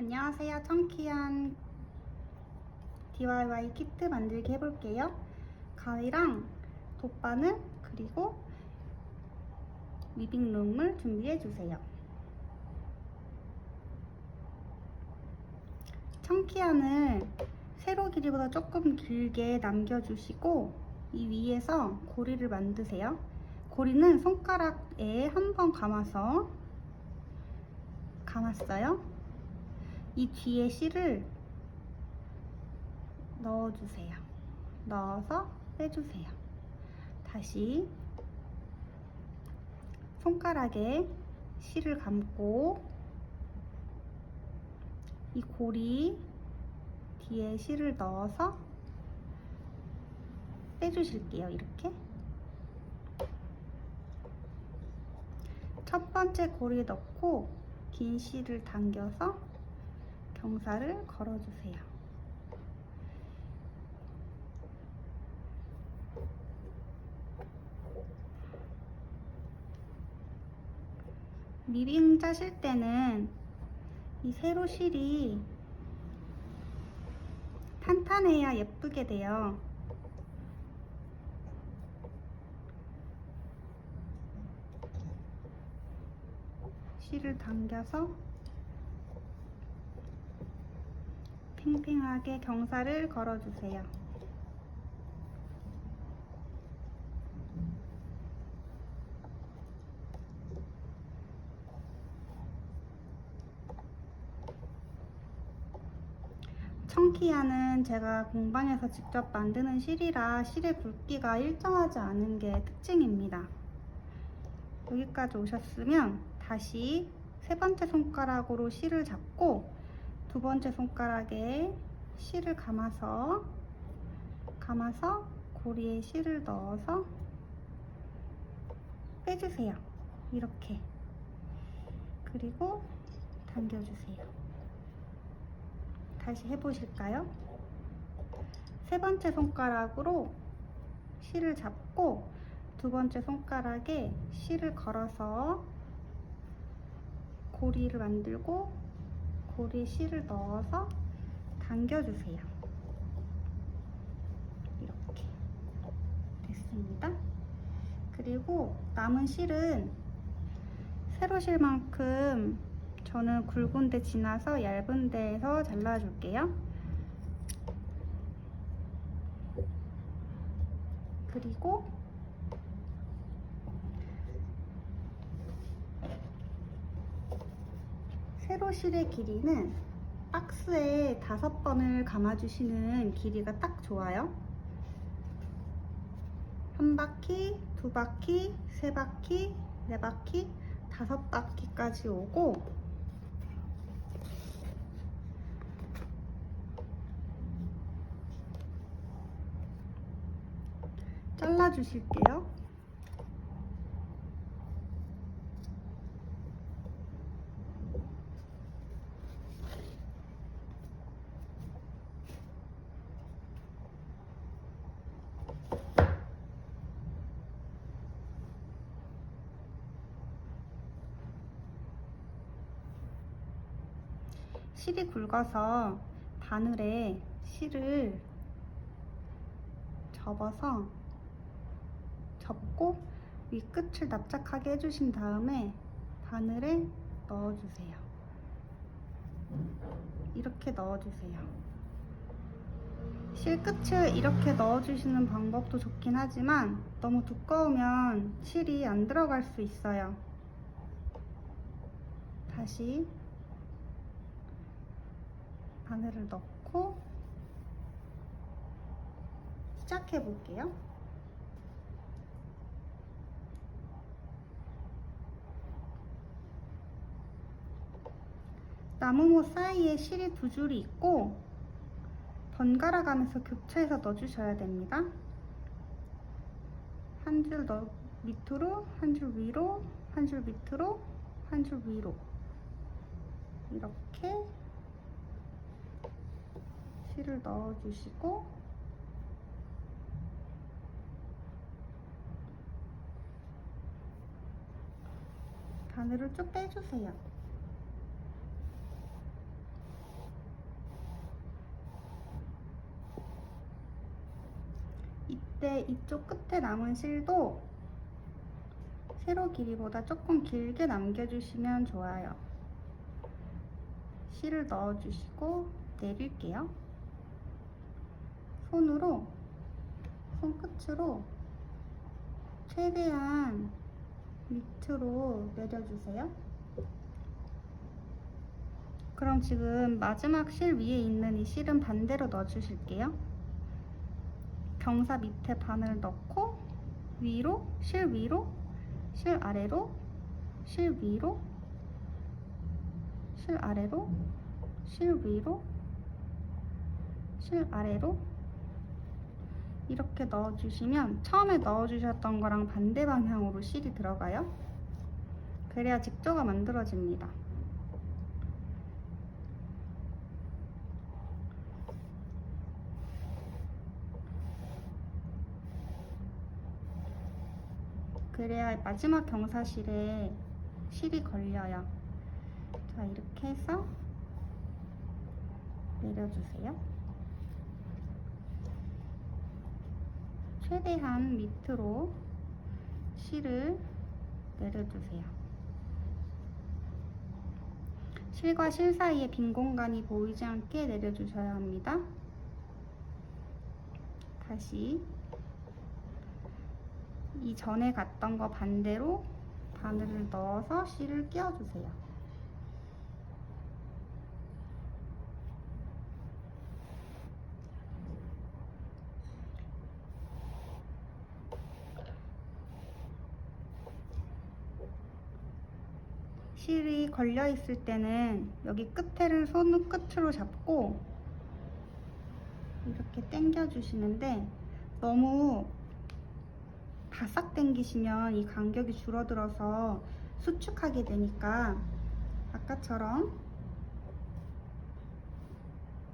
안녕하세요. 청키한 DIY 키트 만들기 해볼게요. 가위랑 돗바늘 그리고 위빙룸을 준비해주세요. 청키한을 세로 길이보다 조금 길게 남겨주시고 이 위에서 고리를 만드세요. 고리는 손가락에 한 번 감았어요. 이 뒤에 실을 넣어주세요. 넣어서 빼주세요. 다시 손가락에 실을 감고 이 고리 뒤에 실을 넣어서 빼주실게요. 이렇게 첫 번째 고리 넣고 긴 실을 당겨서 경사를 걸어주세요. 리빙 짜실 때는 이 세로 실이 탄탄해야 예쁘게 돼요. 실을 당겨서 팽팽하게 경사를 걸어주세요. 청키한은 제가 공방에서 직접 만드는 실이라 실의 굵기가 일정하지 않은 게 특징입니다. 여기까지 오셨으면 다시 세 번째 손가락으로 실을 잡고 두 번째 손가락에 실을 감아서 고리에 실을 넣어서 빼주세요. 이렇게. 그리고 당겨주세요. 다시 해보실까요? 세 번째 손가락으로 실을 잡고 두 번째 손가락에 실을 걸어서 고리를 만들고 고리에 실을 넣어서 당겨주세요. 이렇게 됐습니다. 그리고 남은 실은 세로 실만큼 저는 굵은 데 지나서 얇은 데에서 잘라줄게요. 그리고 세로 실의 길이는 박스에 5번을 감아주시는 길이가 딱 좋아요. 한 바퀴, 두 바퀴, 세 바퀴, 네 바퀴, 5바퀴까지 오고 잘라주실게요. 실이 굵어서 바늘에 실을 접고 위 끝을 납작하게 해주신 다음에 바늘에 넣어주세요. 이렇게 넣어주세요. 실 끝을 이렇게 넣어주시는 방법도 좋긴 하지만 너무 두꺼우면 실이 안 들어갈 수 있어요. 다시 바늘을 넣고 시작해 볼게요. 나무모 사이에 실이 2줄이 있고 번갈아 가면서 교차해서 넣어주셔야 됩니다. 한 줄 밑으로, 한 줄 위로, 한 줄 밑으로, 한 줄 위로 이렇게 실을 넣어주시고 바늘을 쭉 빼주세요. 이때 이쪽 끝에 남은 실도 세로 길이보다 조금 길게 남겨주시면 좋아요. 실을 넣어주시고 내릴게요. 손으로, 손끝으로 최대한 밑으로 내려주세요. 그럼 지금 마지막 실 위에 있는 이 실은 반대로 넣어주실게요. 경사 밑에 바늘 넣고 위로, 실 위로, 실 아래로, 실 위로, 실 아래로, 실 위로, 실 아래로 이렇게 넣어주시면 처음에 넣어주셨던 거랑 반대 방향으로 실이 들어가요. 그래야 직조가 만들어집니다. 그래야 마지막 경사실에 실이 걸려요. 자, 이렇게 해서 내려주세요. 최대한 밑으로 실을 내려주세요. 실과 실 사이에 빈 공간이 보이지 않게 내려주셔야 합니다. 다시 이전에 갔던 거 반대로 바늘을 넣어서 실을 끼워주세요. 실이 걸려 있을 때는 여기 끝에를 손 끝으로 잡고 이렇게 당겨 주시는데 너무 바싹 당기시면 이 간격이 줄어들어서 수축하게 되니까 아까처럼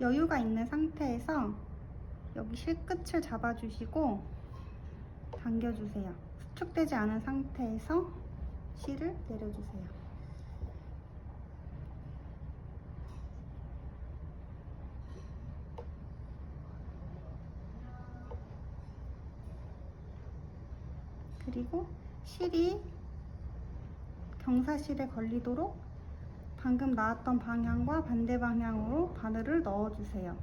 여유가 있는 상태에서 여기 실 끝을 잡아주시고 당겨주세요. 수축되지 않은 상태에서 실을 내려주세요. 그리고 실이 경사실에 걸리도록 방금 나왔던 방향과 반대 방향으로 바늘을 넣어주세요.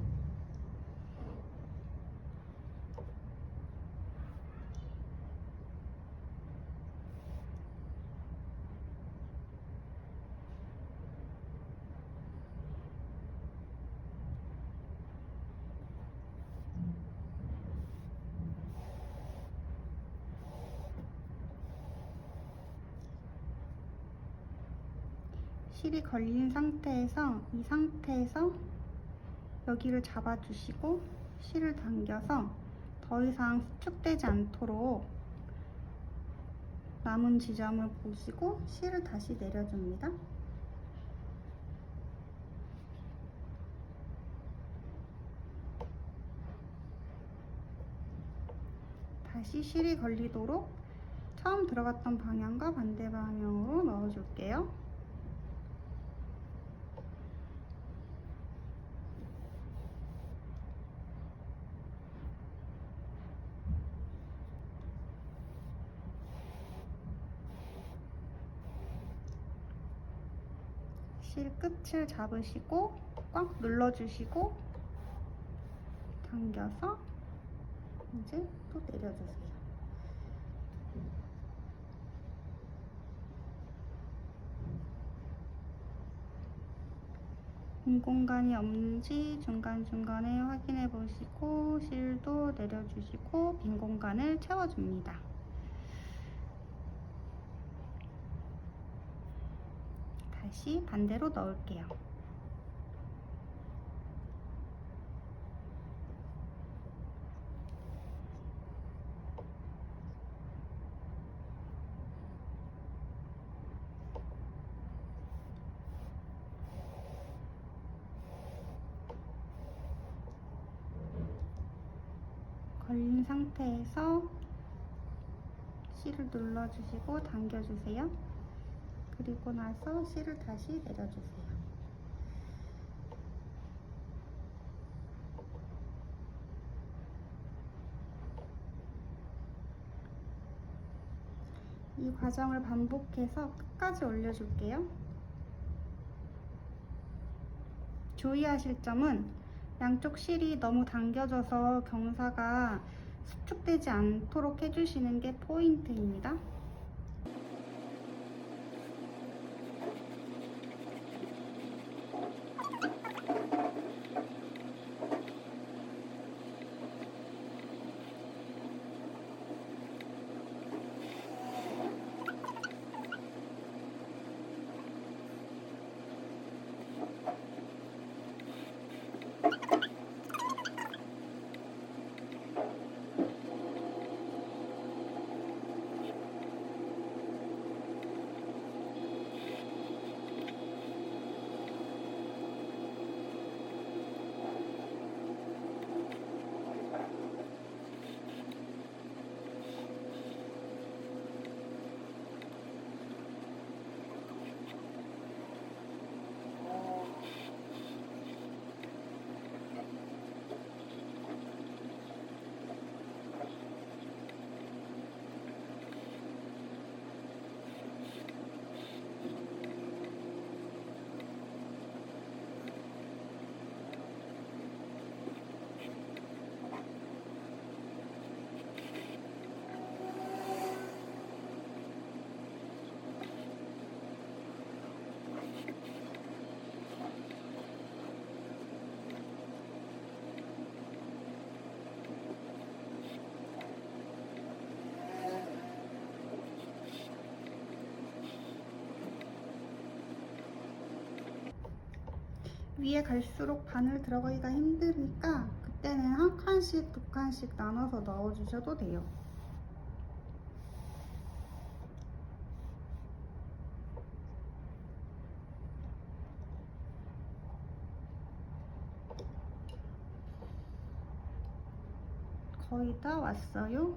실이 걸린 상태에서 이 상태에서 여기를 잡아주시고 실을 당겨서 더 이상 수축되지 않도록 남은 지점을 보시고 실을 다시 내려줍니다. 다시 실이 걸리도록 처음 들어갔던 방향과 반대 방향으로 넣어줄게요. 실 끝을 잡으시고 꽉 눌러주시고 당겨서 이제 또 내려주세요. 빈 공간이 없는지 중간중간에 확인해 보시고 실도 내려주시고 빈 공간을 채워줍니다. 다시 반대로 넣을게요. 걸린 상태에서 실을 눌러주시고 당겨주세요. 그리고 나서 실을 다시 내려주세요. 이 과정을 반복해서 끝까지 올려줄게요. 주의하실 점은 양쪽 실이 너무 당겨져서 경사가 수축되지 않도록 해주시는 게 포인트입니다. 위에 갈수록 바늘 들어가기가 힘드니까 그때는 한 칸씩, 두 칸씩 나눠서 넣어주셔도 돼요. 거의 다 왔어요.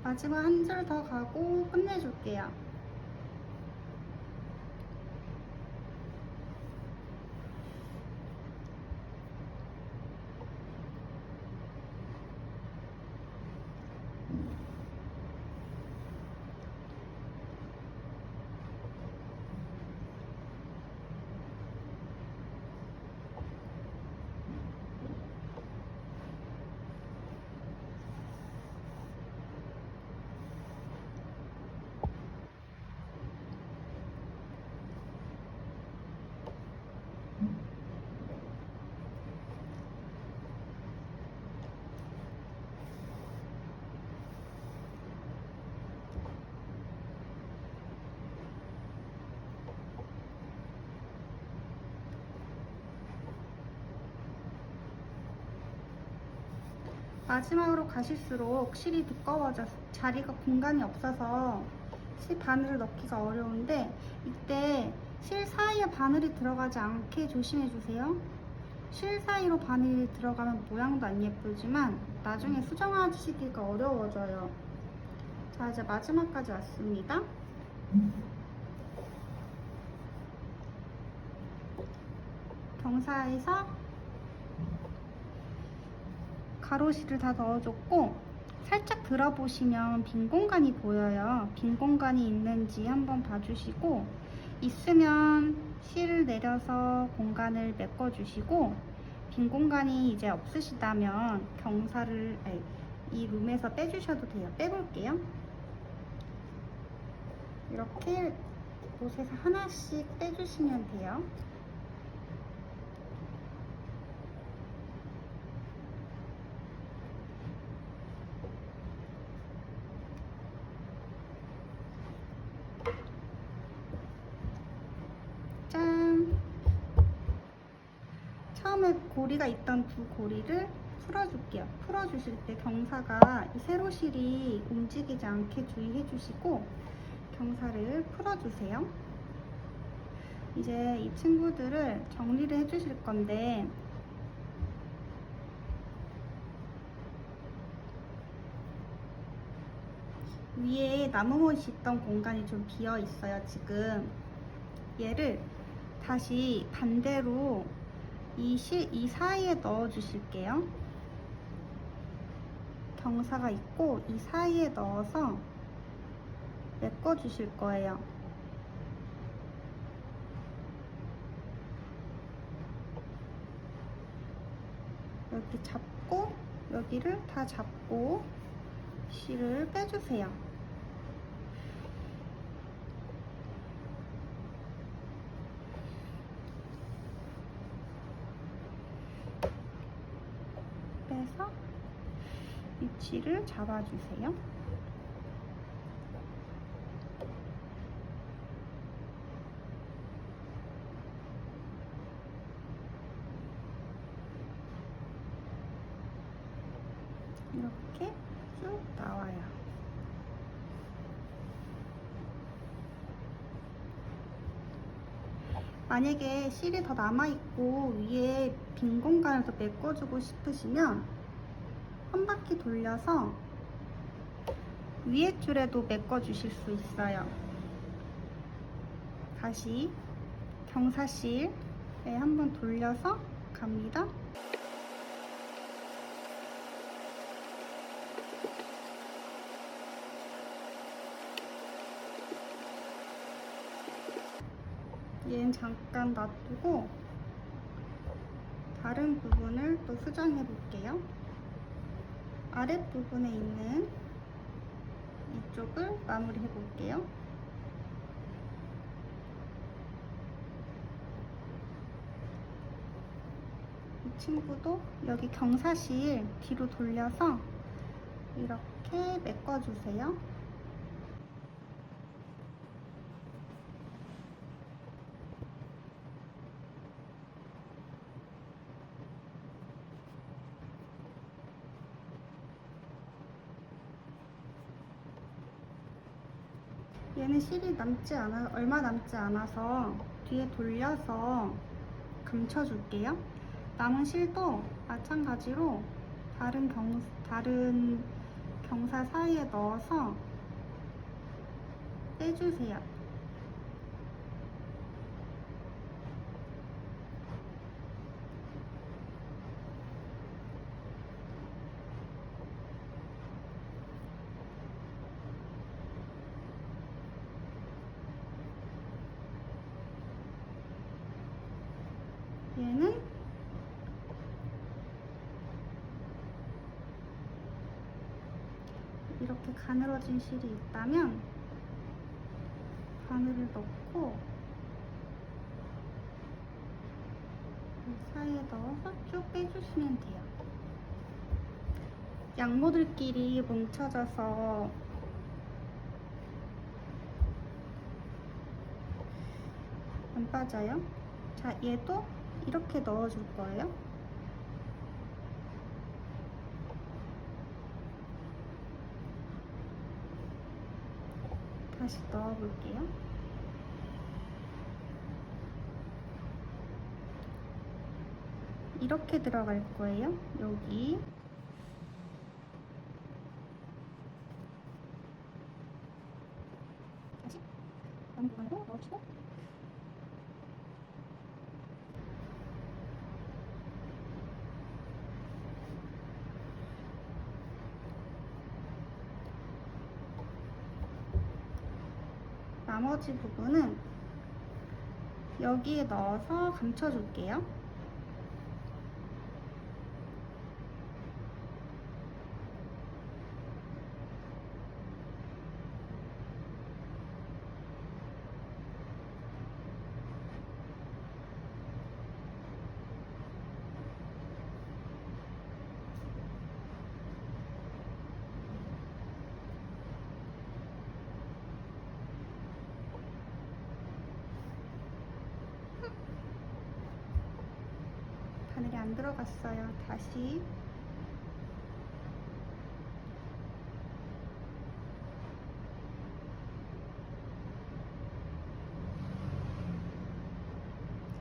마지막 한 줄 더 가고 끝내줄게요. 마지막으로 가실수록 실이 두꺼워져 자리가 공간이 없어서 실 바늘을 넣기가 어려운데 이때 실 사이에 바늘이 들어가지 않게 조심해 주세요. 실 사이로 바늘이 들어가면 모양도 안 예쁘지만 나중에 수정하시기가 어려워져요. 자, 이제 마지막까지 왔습니다. 경사에서 가로실을 다 넣어줬고 살짝 들어보시면 빈 공간이 보여요. 빈 공간이 있는지 한번 봐주시고 있으면 실을 내려서 공간을 메꿔주시고 빈 공간이 이제 없으시다면 경사를 이 룸에서 빼주셔도 돼요. 빼볼게요. 이렇게 곳에서 하나씩 빼주시면 돼요. 처음에 고리가 있던 두 고리를 풀어줄게요. 풀어주실 때 경사가 이 세로실이 움직이지 않게 주의해 주시고 경사를 풀어주세요. 이제 이 친구들을 정리를 해 주실 건데 위에 나무못이 있던 공간이 좀 비어 있어요. 지금 얘를 다시 반대로 이 사이에 넣어 주실게요. 경사가 있고 이 사이에 넣어서 메꿔 주실 거예요. 여기 잡고 여기를 다 잡고 실을 빼주세요. 빼서 위치를 잡아주세요. 이렇게 쭉 나와요. 만약에 실이 더 남아있고 위에 빈 공간을 더 메꿔주고 싶으시면 한 바퀴 돌려서 위에 줄에도 메꿔주실 수 있어요. 다시 경사실에 한번 돌려서 갑니다. 얘는 잠깐 놔두고 다른 부분을 또 수정해 볼게요. 아랫부분에 있는 이쪽을 마무리해 볼게요. 이 친구도 여기 경사실 뒤로 돌려서 이렇게 메꿔주세요. 얘는 실이 얼마 남지 않아서 뒤에 돌려서 감춰줄게요. 남은 실도 마찬가지로 다른 경사 사이에 넣어서 빼주세요. 얘는 이렇게 가늘어진 실이 있다면 바늘을 넣고 이 사이에 넣어서 쭉 빼주시면 돼요. 양모들끼리 뭉쳐져서 안 빠져요. 자, 얘도 이렇게 넣어줄 거예요. 다시 넣어볼게요. 이렇게 들어갈 거예요. 여기 다시 다른 부분으로 넣어주고 나머지 부분은 여기에 넣어서 감춰줄게요. 바늘이 안 들어갔어요. 다시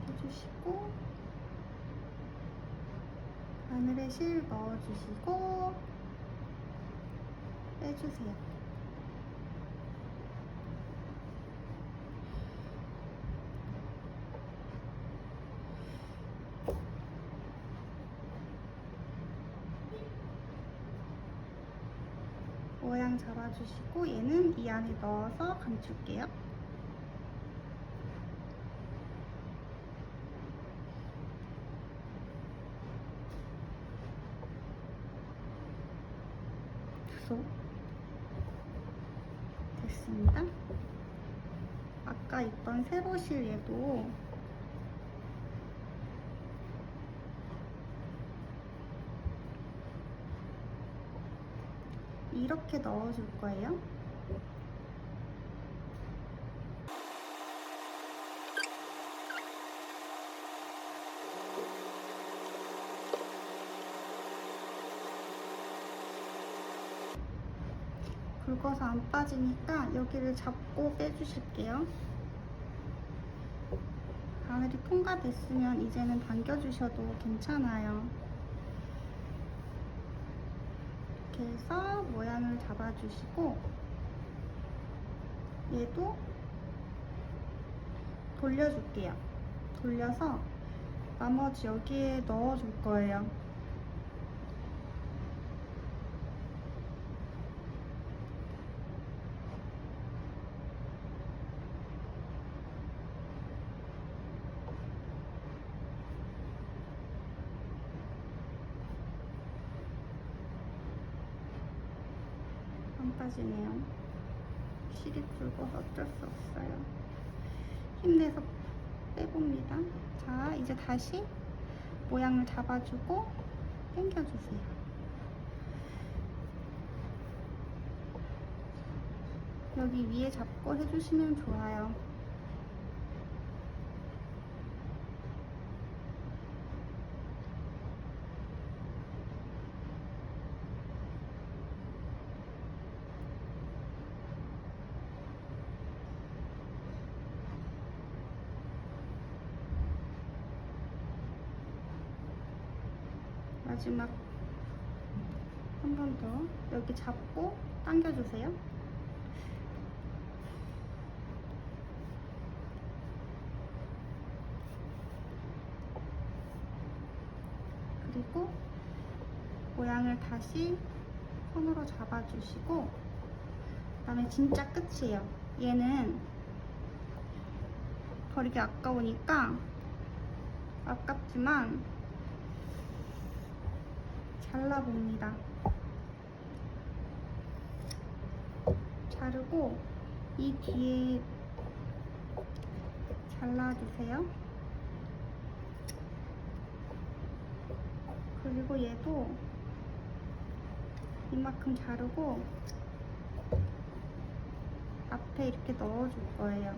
해주시고 바늘에 실 넣어주시고 빼주세요. 모양 잡아주시고 얘는 이 안에 넣어서 감출게요. 됐습니다. 아까 있던 세로실 얘도 이렇게 넣어줄 거예요. 굵어서 안 빠지니까 여기를 잡고 빼주실게요. 바늘이 통과됐으면 이제는 당겨주셔도 괜찮아요. 이렇게 해서 모양을 잡아주시고 얘도 돌려줄게요. 돌려서 나머지 여기에 넣어줄 거예요. 안 빠지네요. 실이 굵어서 어쩔 수 없어요. 힘내서 빼봅니다. 자, 이제 다시 모양을 잡아주고 당겨주세요. 여기 위에 잡고 해주시면 좋아요. 마지막 한 번 더 여기 잡고 당겨주세요. 그리고 모양을 다시 손으로 잡아주시고 그 다음에 진짜 끝이에요. 얘는 버리기 아까우니까 아깝지만 잘라봅니다. 자르고 이 뒤에 잘라주세요. 그리고 얘도 이만큼 자르고 앞에 이렇게 넣어줄 거예요.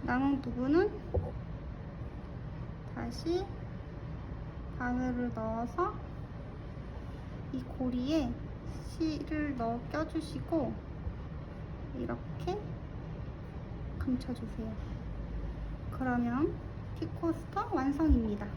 남은 부분은 다시 바늘을 넣어서 이 고리에 실을 넣어 껴주시고 이렇게 감춰주세요. 그러면 티코스터 완성입니다.